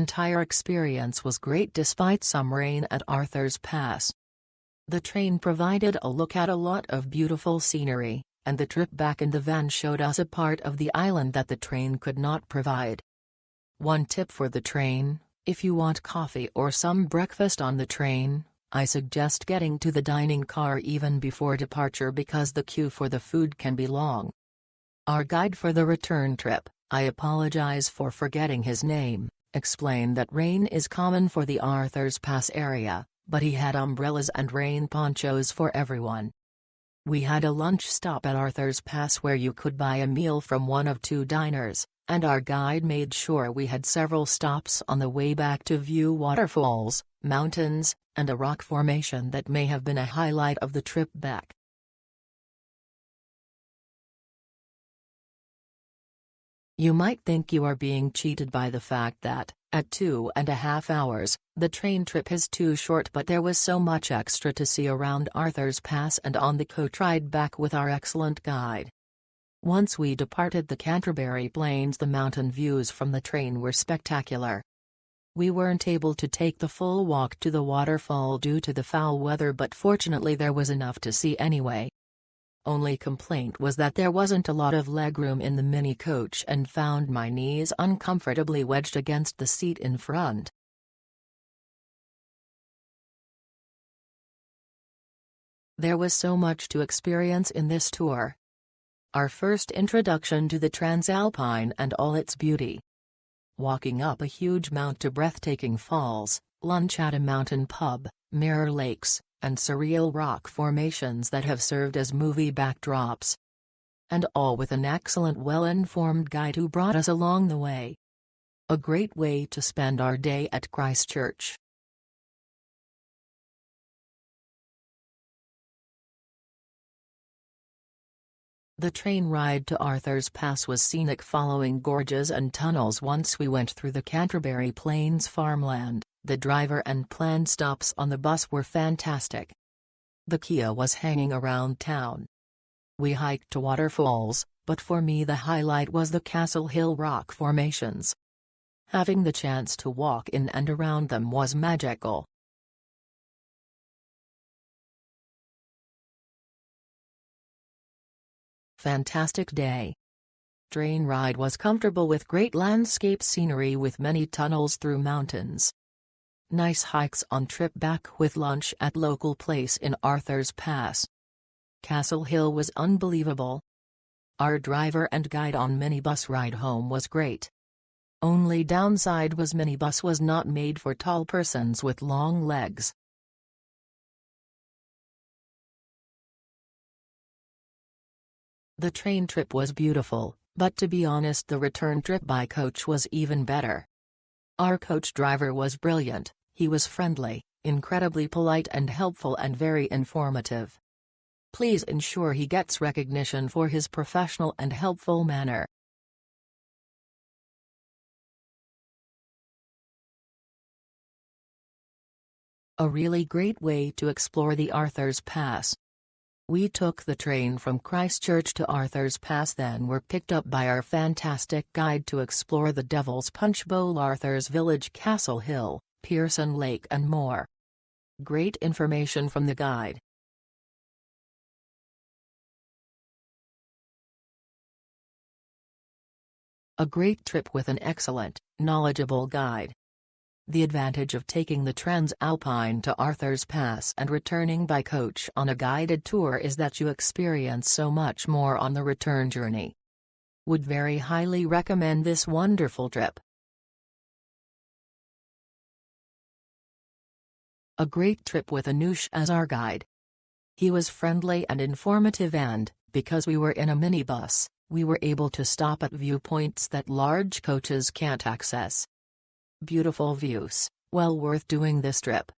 entire experience was great despite some rain at Arthur's Pass. The train provided a look at a lot of beautiful scenery, and the trip back in the van showed us a part of the island that the train could not provide. One tip for the train: if you want coffee or some breakfast on the train, I suggest getting to the dining car even before departure because the queue for the food can be long. Our guide for the return trip, I apologize for forgetting his name, explained that rain is common for the Arthur's Pass area, but he had umbrellas and rain ponchos for everyone. We had a lunch stop at Arthur's Pass where you could buy a meal from one of two diners, and our guide made sure we had several stops on the way back to view waterfalls, mountains, and a rock formation that may have been a highlight of the trip back. You might think you are being cheated by the fact that, at 2.5 hours, the train trip is too short, but there was so much extra to see around Arthur's Pass and on the coach ride back with our excellent guide. Once we departed the Canterbury Plains, the mountain views from the train were spectacular. We weren't able to take the full walk to the waterfall due to the foul weather, but fortunately there was enough to see anyway. Only complaint was that there wasn't a lot of legroom in the mini coach and found my knees uncomfortably wedged against the seat in front. There was so much to experience in this tour. Our first introduction to the TranzAlpine and all its beauty. Walking up a huge mount to breathtaking falls, lunch at a mountain pub, mirror lakes, and surreal rock formations that have served as movie backdrops. And all with an excellent well-informed guide who brought us along the way. A great way to spend our day at Christchurch. The train ride to Arthur's Pass was scenic, following gorges and tunnels. Once we went through the Canterbury Plains farmland, the driver and planned stops on the bus were fantastic. The Kia was hanging around town. We hiked to waterfalls, but for me the highlight was the Castle Hill rock formations. Having the chance to walk in and around them was magical. Fantastic day. Train ride was comfortable with great landscape scenery with many tunnels through mountains. Nice hikes on trip back with lunch at local place in Arthur's Pass. Castle Hill was unbelievable. Our driver and guide on minibus ride home was great. Only downside was minibus was not made for tall persons with long legs. The train trip was beautiful, but to be honest the return trip by coach was even better. Our coach driver was brilliant, he was friendly, incredibly polite and helpful and very informative. Please ensure he gets recognition for his professional and helpful manner. A really great way to explore the Arthur's Pass. We took the train from Christchurch to Arthur's Pass, then were picked up by our fantastic guide to explore the Devil's Punch Bowl, Arthur's Village, Castle Hill, Pearson Lake and more. Great information from the guide. A great trip with an excellent, knowledgeable guide. The advantage of taking the TranzAlpine to Arthur's Pass and returning by coach on a guided tour is that you experience so much more on the return journey. Would very highly recommend this wonderful trip. A great trip with Anush as our guide. He was friendly and informative, and, because we were in a minibus, we were able to stop at viewpoints that large coaches can't access. Beautiful views, well worth doing this trip.